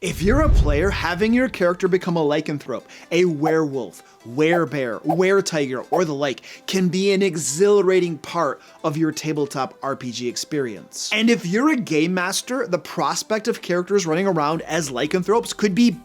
If you're a player, having your character become a lycanthrope, a werewolf, werebear, weretiger, or the like can be an exhilarating part of your tabletop RPG experience. And if you're a game master, the prospect of characters running around as lycanthropes could be,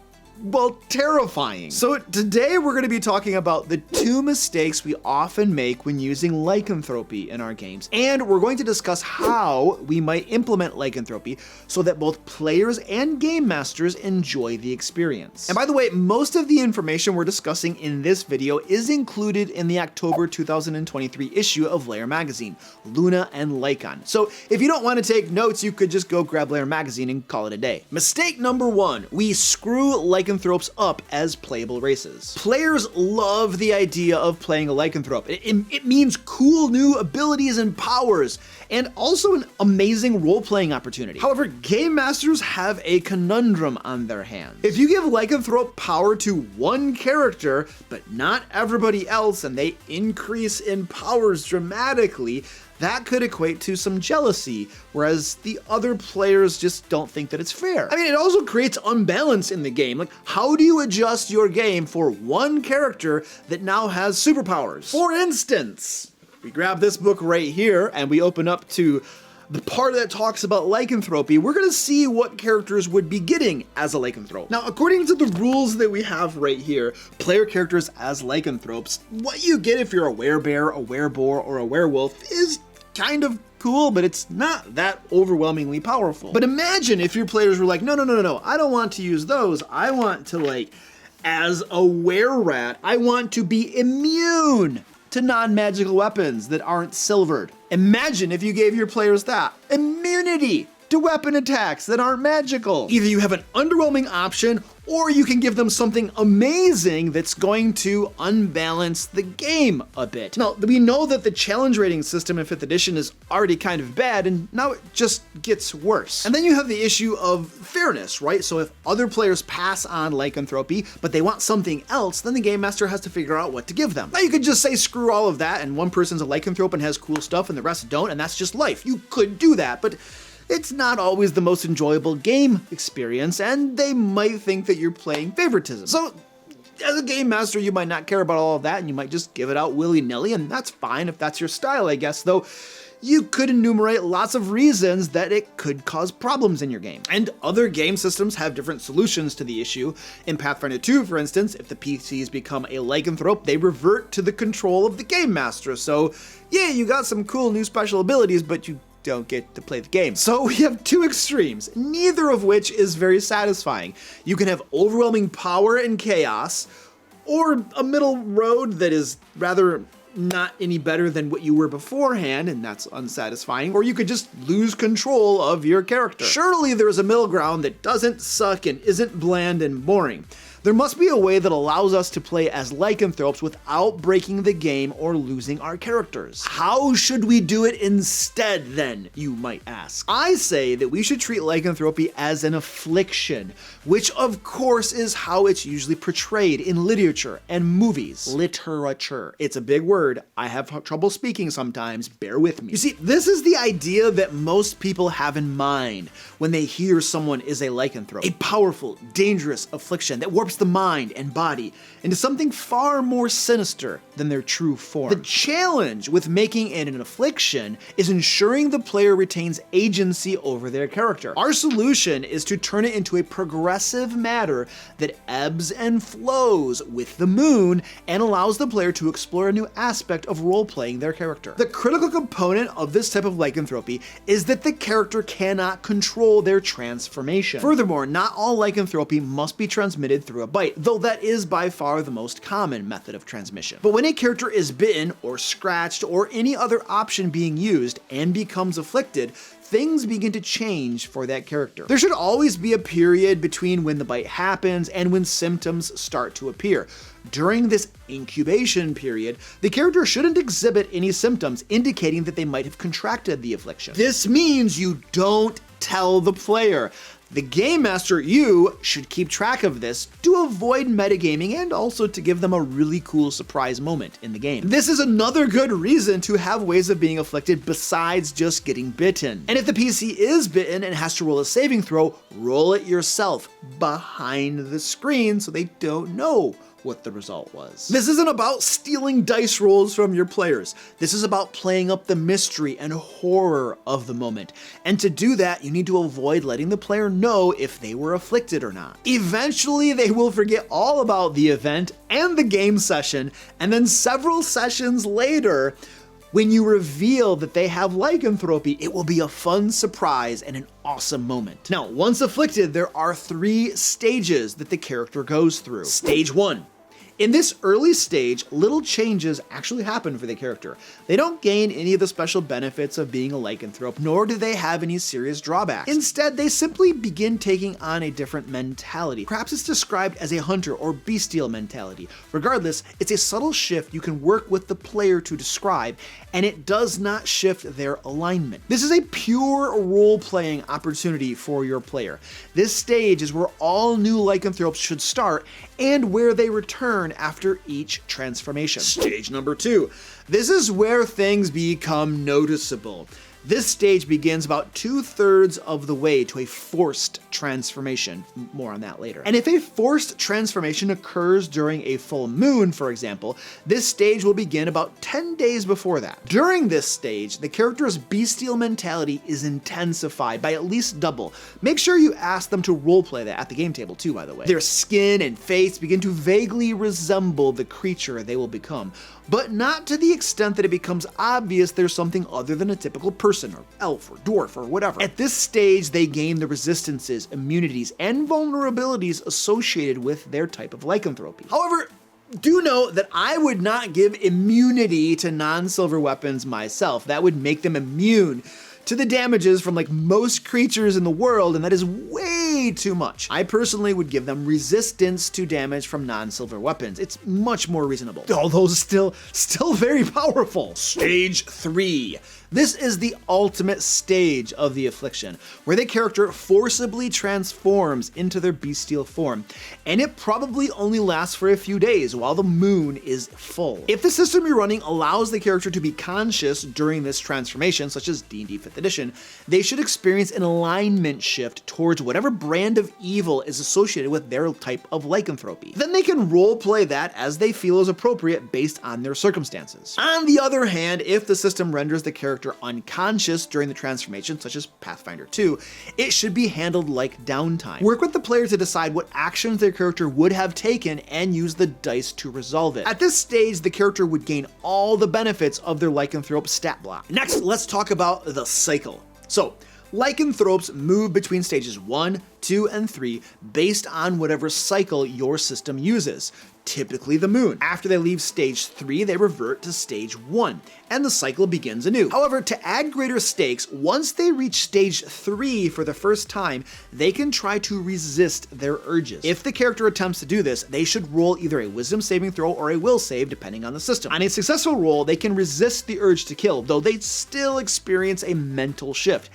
well, terrifying. So today we're going to be talking about the two mistakes we often make when using lycanthropy in our games, and we're going to discuss how we might implement lycanthropy so that both players and game masters enjoy the experience. And by the way, most of the information we're discussing in this video is included in the October 2023 issue of Lair magazine, Luna and Lycan. So if you don't want to take notes, you could just go grab Lair magazine and call it a day. Mistake number one, we screw lycanthropes up as playable races. Players love the idea of playing a lycanthrope. It means cool new abilities and powers, and also an amazing role-playing opportunity. However, game masters have a conundrum on their hands. If you give lycanthrope power to one character, but not everybody else, and they increase in powers dramatically, that could equate to some jealousy, whereas the other players just don't think that it's fair. I mean, it also creates unbalance in the game. Like, how do you adjust your game for one character that now has superpowers? For instance, we grab this book right here and we open up to the part that talks about lycanthropy. We're gonna see what characters would be getting as a lycanthrope. Now, according to the rules that we have right here, player characters as lycanthropes, what you get if you're a werebear, a wereboar, or a werewolf is kind of cool, but it's not that overwhelmingly powerful. But imagine if your players were like, no, I don't want to use those. I want to, as a wererat, I want to be immune to non-magical weapons that aren't silvered. Imagine if you gave your players that. Immunity to weapon attacks that aren't magical. Either you have an underwhelming option, or you can give them something amazing that's going to unbalance the game a bit. Now, we know that the challenge rating system in 5th edition is already kind of bad, and now it just gets worse. And then you have the issue of fairness, right? So if other players pass on lycanthropy, but they want something else, then the game master has to figure out what to give them. Now, you could just say screw all of that, and one person's a lycanthrope and has cool stuff, and the rest don't, and that's just life. You could do that, but it's not always the most enjoyable game experience, and they might think that you're playing favoritism. So, as a game master, you might not care about all of that, and you might just give it out willy-nilly, and that's fine if that's your style, I guess, though you could enumerate lots of reasons that it could cause problems in your game. And other game systems have different solutions to the issue. In Pathfinder 2, for instance, if the PCs become a lycanthrope, they revert to the control of the game master. So, yeah, you got some cool new special abilities, but you don't get to play the game. So we have two extremes, neither of which is very satisfying. You can have overwhelming power and chaos, or a middle road that is rather not any better than what you were beforehand, and that's unsatisfying, or you could just lose control of your character. Surely there is a middle ground that doesn't suck and isn't bland and boring. There must be a way that allows us to play as lycanthropes without breaking the game or losing our characters. How should we do it instead then, you might ask? I say that we should treat lycanthropy as an affliction, which of course is how it's usually portrayed in literature and movies. Literature. It's a big word. I have trouble speaking sometimes. Bear with me. You see, this is the idea that most people have in mind when they hear someone is a lycanthrope. A powerful, dangerous affliction that warps the mind and body into something far more sinister than their true form. The challenge with making it an affliction is ensuring the player retains agency over their character. Our solution is to turn it into a progressive matter that ebbs and flows with the moon and allows the player to explore a new aspect of role-playing their character. The critical component of this type of lycanthropy is that the character cannot control their transformation. Furthermore, not all lycanthropy must be transmitted through a bite, though that is by far the most common method of transmission. But when a character is bitten or scratched or any other option being used and becomes afflicted, things begin to change for that character. There should always be a period between when the bite happens and when symptoms start to appear. During this incubation period, the character shouldn't exhibit any symptoms indicating that they might have contracted the affliction. This means you don't tell the player. The Game Master, you, should keep track of this to avoid metagaming and also to give them a really cool surprise moment in the game. This is another good reason to have ways of being afflicted besides just getting bitten. And if the PC is bitten and has to roll a saving throw, roll it yourself behind the screen so they don't know what the result was. This isn't about stealing dice rolls from your players. This is about playing up the mystery and horror of the moment. And to do that, you need to avoid letting the player know if they were afflicted or not. Eventually, they will forget all about the event and the game session, and then several sessions later, when you reveal that they have lycanthropy, it will be a fun surprise and an awesome moment. Now, once afflicted, there are 3 stages that the character goes through. Stage 1. In this early stage, little changes actually happen for the character. They don't gain any of the special benefits of being a lycanthrope, nor do they have any serious drawbacks. Instead, they simply begin taking on a different mentality. Perhaps it's described as a hunter or bestial mentality. Regardless, it's a subtle shift you can work with the player to describe, and it does not shift their alignment. This is a pure role-playing opportunity for your player. This stage is where all new lycanthropes should start and where they return after each transformation. Stage number 2. This is where things become noticeable. This stage begins about 2/3 of the way to a forced transformation. More on that later. And if a forced transformation occurs during a full moon, for example, this stage will begin about 10 days before that. During this stage, the character's bestial mentality is intensified by at least double. Make sure you ask them to roleplay that at the game table too, by the way. Their skin and face begin to vaguely resemble the creature they will become, but not to the extent that it becomes obvious there's something other than a typical person or elf or dwarf or whatever. At this stage, they gain the resistances, immunities, and vulnerabilities associated with their type of lycanthropy. However, do note that I would not give immunity to non-silver weapons myself. That would make them immune to the damages from like most creatures in the world, and that is way too much. I personally would give them resistance to damage from non-silver weapons. It's much more reasonable, although still very powerful. Stage 3. This is the ultimate stage of the affliction, where the character forcibly transforms into their bestial form, and it probably only lasts for a few days while the moon is full. If the system you're running allows the character to be conscious during this transformation, such as D&D 5th edition, they should experience an alignment shift towards whatever brand of evil is associated with their type of lycanthropy. Then they can roleplay that as they feel is appropriate based on their circumstances. On the other hand, if the system renders the character unconscious during the transformation, such as Pathfinder 2, it should be handled like downtime. Work with the player to decide what actions their character would have taken and use the dice to resolve it. At this stage, the character would gain all the benefits of their lycanthrope stat block. Next, let's talk about the cycle. So, lycanthropes move between stages 1, 2, and 3 based on whatever cycle your system uses, typically the moon. After they leave stage 3, they revert to stage 1, and the cycle begins anew. However, to add greater stakes, once they reach stage 3 for the first time, they can try to resist their urges. If the character attempts to do this, they should roll either a wisdom saving throw or a will save, depending on the system. On a successful roll, they can resist the urge to kill, though they still experience a mental shift.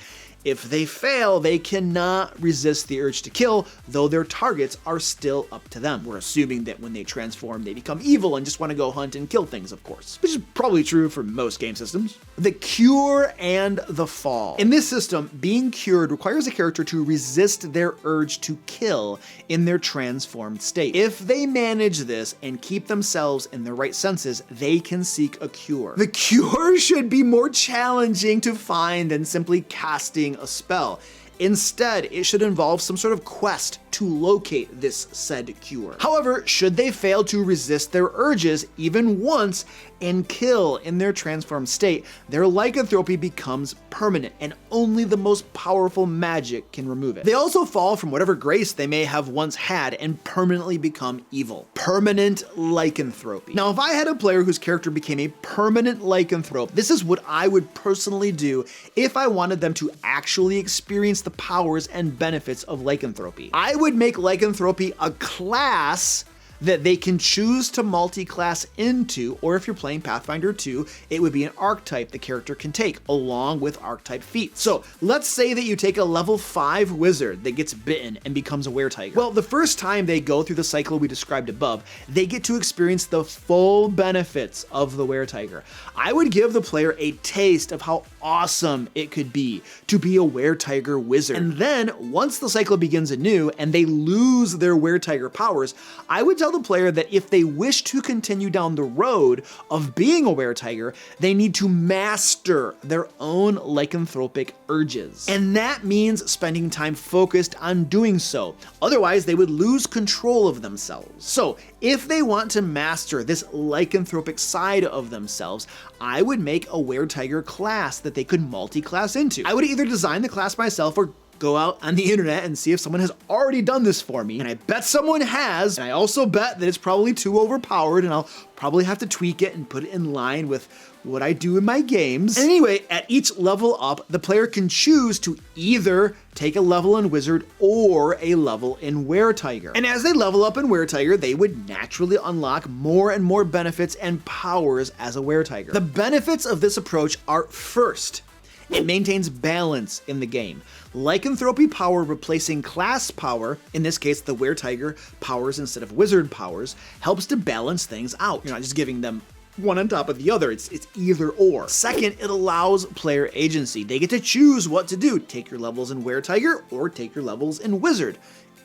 If they fail, they cannot resist the urge to kill, though their targets are still up to them. We're assuming that when they transform, they become evil and just want to go hunt and kill things, of course, which is probably true for most game systems. The cure and the fall. In this system, being cured requires a character to resist their urge to kill in their transformed state. If they manage this and keep themselves in their right senses, they can seek a cure. The cure should be more challenging to find than simply casting a spell. Instead, it should involve some sort of quest to locate this said cure. However, should they fail to resist their urges even once and kill in their transformed state, their lycanthropy becomes permanent, and only the most powerful magic can remove it. They also fall from whatever grace they may have once had and permanently become evil. Permanent lycanthropy. Now, if I had a player whose character became a permanent lycanthrope, this is what I would personally do if I wanted them to actually experience the powers and benefits of lycanthropy. I would make lycanthropy a class that they can choose to multi-class into, or if you're playing Pathfinder 2, it would be an archetype the character can take, along with archetype feats. So let's say that you take a level 5 wizard that gets bitten and becomes a weretiger. Well, the first time they go through the cycle we described above, they get to experience the full benefits of the weretiger. I would give the player a taste of how awesome it could be to be a weretiger wizard. And then, once the cycle begins anew and they lose their weretiger powers, I would tell the player that if they wish to continue down the road of being a weretiger, they need to master their own lycanthropic urges. And that means spending time focused on doing so. Otherwise, they would lose control of themselves. So, if they want to master this lycanthropic side of themselves, I would make a weretiger class that they could multi-class into. I would either design the class myself or go out on the internet and see if someone has already done this for me. And I bet someone has, and I also bet that it's probably too overpowered and I'll probably have to tweak it and put it in line with what I do in my games. Anyway, at each level up, the player can choose to either take a level in Wizard or a level in Weretiger. And as they level up in Weretiger, they would naturally unlock more and more benefits and powers as a Weretiger. The benefits of this approach are, first, it maintains balance in the game. Lycanthropy power replacing class power, in this case the weretiger powers instead of wizard powers, helps to balance things out. You're not just giving them one on top of the other, it's either or. Second, it allows player agency. They get to choose what to do. Take your levels in weretiger or take your levels in wizard.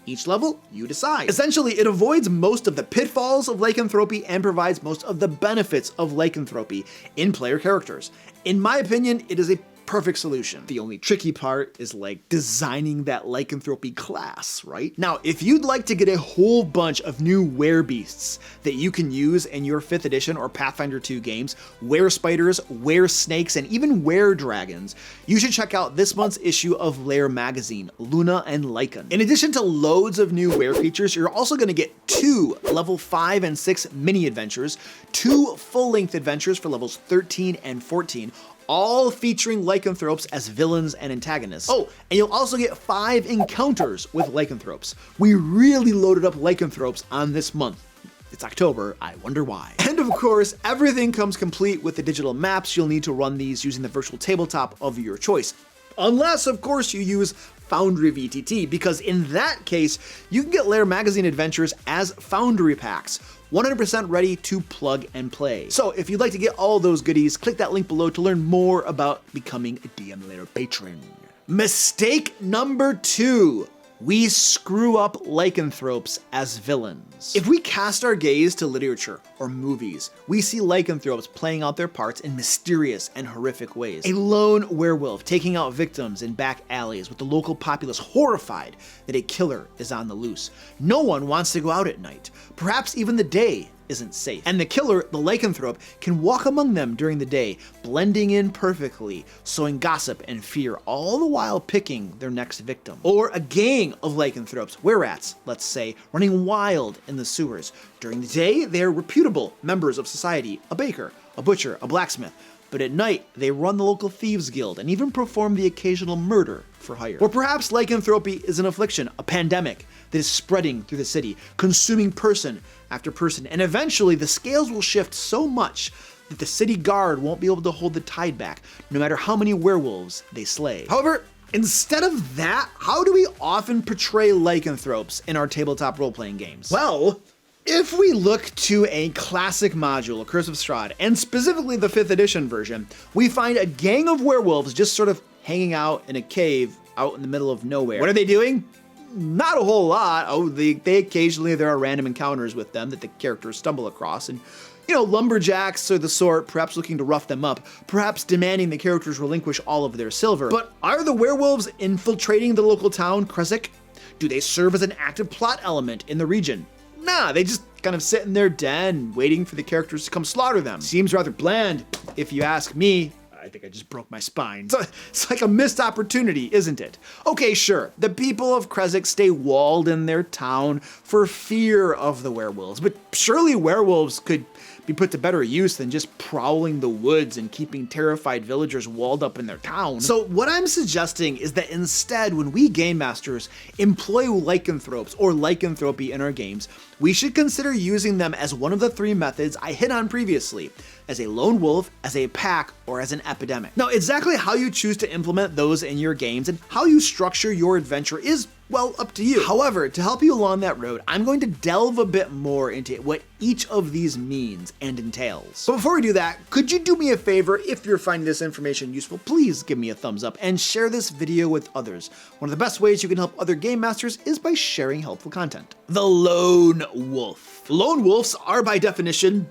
Each level, you decide. Essentially, it avoids most of the pitfalls of lycanthropy and provides most of the benefits of lycanthropy in player characters. In my opinion, it is a perfect solution. The only tricky part is like designing that lycanthropy class, right? Now, if you'd like to get a whole bunch of new werebeasts that you can use in your 5th edition or Pathfinder 2 games, were-spiders, were-snakes, and even were-dragons, you should check out this month's issue of Lair magazine, Luna and Lycan. In addition to loads of new were features, you're also going to get 2 level 5 and 6 mini adventures, 2 full-length adventures for levels 13 and 14, all featuring lycanthropes as villains and antagonists. Oh, and you'll also get 5 encounters with lycanthropes. We really loaded up lycanthropes on this month. It's October, I wonder why. And of course, everything comes complete with the digital maps. You'll need to run these using the virtual tabletop of your choice. Unless, of course, you use Foundry VTT, because in that case, you can get Lair magazine adventures as Foundry packs, 100% ready to plug and play. So if you'd like to get all those goodies, click that link below to learn more about becoming a DM Lair patron. Mistake number 2. We screw up lycanthropes as villains. If we cast our gaze to literature or movies, we see lycanthropes playing out their parts in mysterious and horrific ways. A lone werewolf taking out victims in back alleys with the local populace horrified that a killer is on the loose. No one wants to go out at night, perhaps even the day isn't safe. And the killer, the lycanthrope, can walk among them during the day, blending in perfectly, sowing gossip and fear, all the while picking their next victim. Or a gang of lycanthropes, wererats, let's say, running wild in the sewers. During the day, they are reputable members of society, a baker, a butcher, a blacksmith. But at night, they run the local thieves guild and even perform the occasional murder for hire. Or perhaps lycanthropy is an affliction, a pandemic that is spreading through the city, consuming person after person, and eventually the scales will shift so much that the city guard won't be able to hold the tide back, no matter how many werewolves they slay. However, instead of that, how do we often portray lycanthropes in our tabletop role-playing games? Well, if we look to a classic module, Curse of Strahd, and specifically the 5th edition version, we find a gang of werewolves just sort of hanging out in a cave out in the middle of nowhere. What are they doing? Not a whole lot. Oh, they occasionally, there are random encounters with them that the characters stumble across, and lumberjacks are the sort, perhaps looking to rough them up, perhaps demanding the characters relinquish all of their silver. But are the werewolves infiltrating the local town, Kresik? Do they serve as an active plot element in the region? Nah, they just kind of sit in their den, waiting for the characters to come slaughter them. Seems rather bland, if you ask me. I think I just broke my spine. It's like a missed opportunity, isn't it? Okay, sure, the people of Kresik stay walled in their town for fear of the werewolves, but surely werewolves could be put to better use than just prowling the woods and keeping terrified villagers walled up in their town. So what I'm suggesting is that instead, when we game masters employ lycanthropes or lycanthropy in our games, we should consider using them as one of the three methods I hit on previously, as a lone wolf, as a pack, or as an epidemic. Now, exactly how you choose to implement those in your games and how you structure your adventure is, well, up to you. However, to help you along that road, I'm going to delve a bit more into what each of these means and entails. But before we do that, could you do me a favor? If you're finding this information useful, please give me a thumbs up and share this video with others. One of the best ways you can help other game masters is by sharing helpful content. The lone wolf. Lone wolves are by definition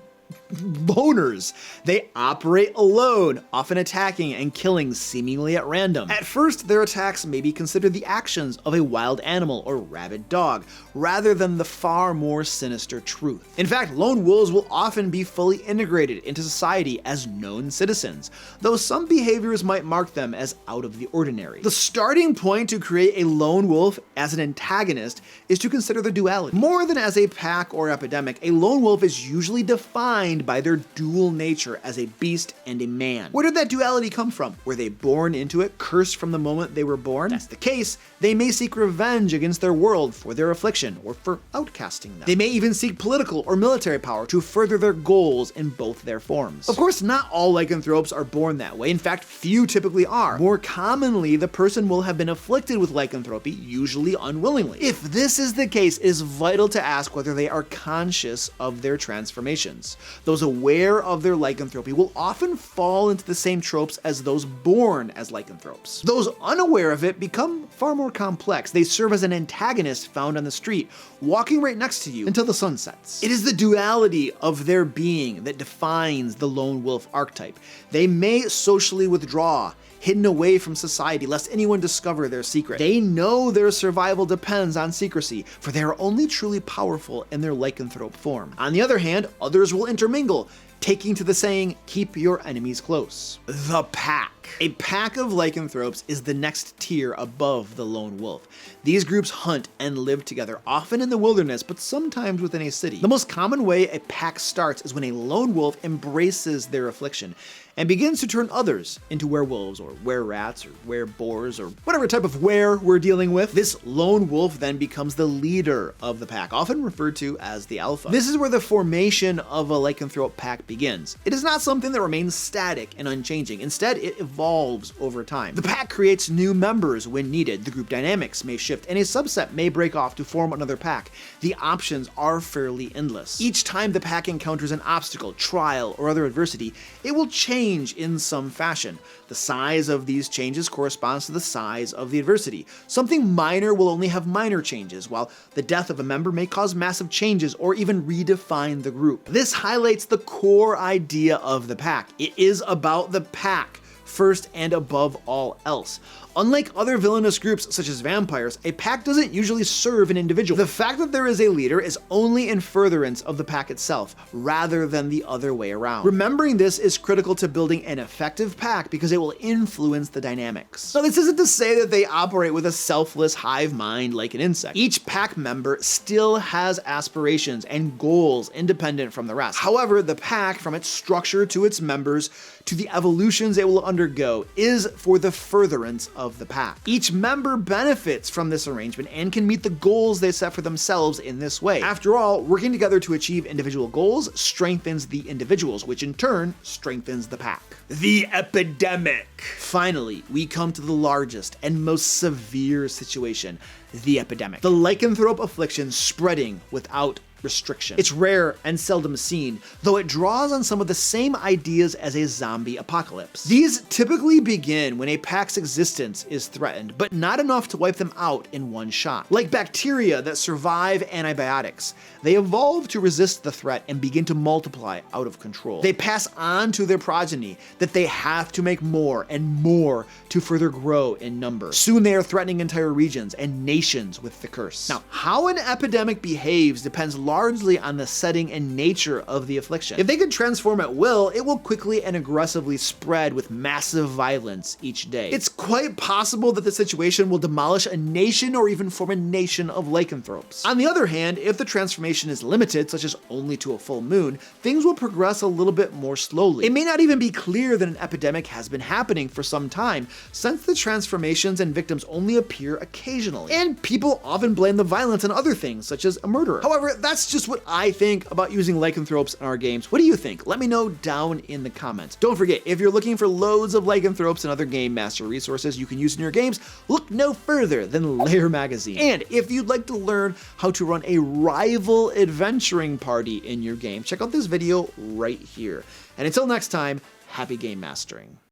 loners. They operate alone, often attacking and killing seemingly at random. At first, their attacks may be considered the actions of a wild animal or rabid dog, rather than the far more sinister truth. In fact, lone wolves will often be fully integrated into society as known citizens, though some behaviors might mark them as out of the ordinary. The starting point to create a lone wolf as an antagonist is to consider the duality. More than as a pack or epidemic, a lone wolf is usually defined by their dual nature as a beast and a man. Where did that duality come from? Were they born into it, cursed from the moment they were born? If that's the case, they may seek revenge against their world for their affliction or for outcasting them. They may even seek political or military power to further their goals in both their forms. Of course, not all lycanthropes are born that way. In fact, few typically are. More commonly, the person will have been afflicted with lycanthropy, usually unwillingly. If this is the case, it is vital to ask whether they are conscious of their transformations. Those aware of their lycanthropy will often fall into the same tropes as those born as lycanthropes. Those unaware of it become far more complex. They serve as an antagonist found on the street, walking right next to you until the sun sets. It is the duality of their being that defines the lone wolf archetype. They may socially withdraw, hidden away from society lest anyone discover their secret. They know their survival depends on secrecy, for they are only truly powerful in their lycanthrope form. On the other hand, others will intermingle, taking to the saying, keep your enemies close. The pack. A pack of lycanthropes is the next tier above the lone wolf. These groups hunt and live together, often in the wilderness, but sometimes within a city. The most common way a pack starts is when a lone wolf embraces their affliction and begins to turn others into werewolves or wererats or wereboars or whatever type of were we're dealing with. This lone wolf then becomes the leader of the pack, often referred to as the alpha. This is where the formation of a lycanthrope pack begins. It is not something that remains static and unchanging. Instead, it evolves over time. The pack creates new members when needed. The group dynamics may shift and a subset may break off to form another pack. The options are fairly endless. Each time the pack encounters an obstacle, trial, or other adversity, it will change in some fashion. The size of these changes corresponds to the size of the adversity. Something minor will only have minor changes, while the death of a member may cause massive changes or even redefine the group. This highlights the core idea of the pack. It is about the pack first and above all else. Unlike other villainous groups such as vampires, a pack doesn't usually serve an individual. The fact that there is a leader is only in furtherance of the pack itself, rather than the other way around. Remembering this is critical to building an effective pack because it will influence the dynamics. Now, this isn't to say that they operate with a selfless hive mind like an insect. Each pack member still has aspirations and goals independent from the rest. However, the pack, from its structure to its members to the evolutions it will undergo, is for the furtherance of the pack. Each member benefits from this arrangement and can meet the goals they set for themselves in this way. After all, working together to achieve individual goals strengthens the individuals, which in turn strengthens the pack. The epidemic. Finally, we come to the largest and most severe situation, the epidemic. The lycanthrope affliction spreading without restriction. It's rare and seldom seen, though it draws on some of the same ideas as a zombie apocalypse. These typically begin when a pack's existence is threatened, but not enough to wipe them out in one shot. Like bacteria that survive antibiotics, they evolve to resist the threat and begin to multiply out of control. They pass on to their progeny that they have to make more and more to further grow in number. Soon they are threatening entire regions and nations nations with the curse. Now, how an epidemic behaves depends largely on the setting and nature of the affliction. If they can transform at will, it will quickly and aggressively spread with massive violence each day. It's quite possible that the situation will demolish a nation or even form a nation of lycanthropes. On the other hand, if the transformation is limited, such as only to a full moon, things will progress a little bit more slowly. It may not even be clear that an epidemic has been happening for some time, since the transformations and victims only appear occasionally. And people often blame the violence on other things, such as a murderer. However, that's just what I think about using lycanthropes in our games. What do you think? Let me know down in the comments. Don't forget, if you're looking for loads of lycanthropes and other Game Master resources you can use in your games, look no further than Lair magazine. And if you'd like to learn how to run a rival adventuring party in your game, check out this video right here. And until next time, happy game mastering.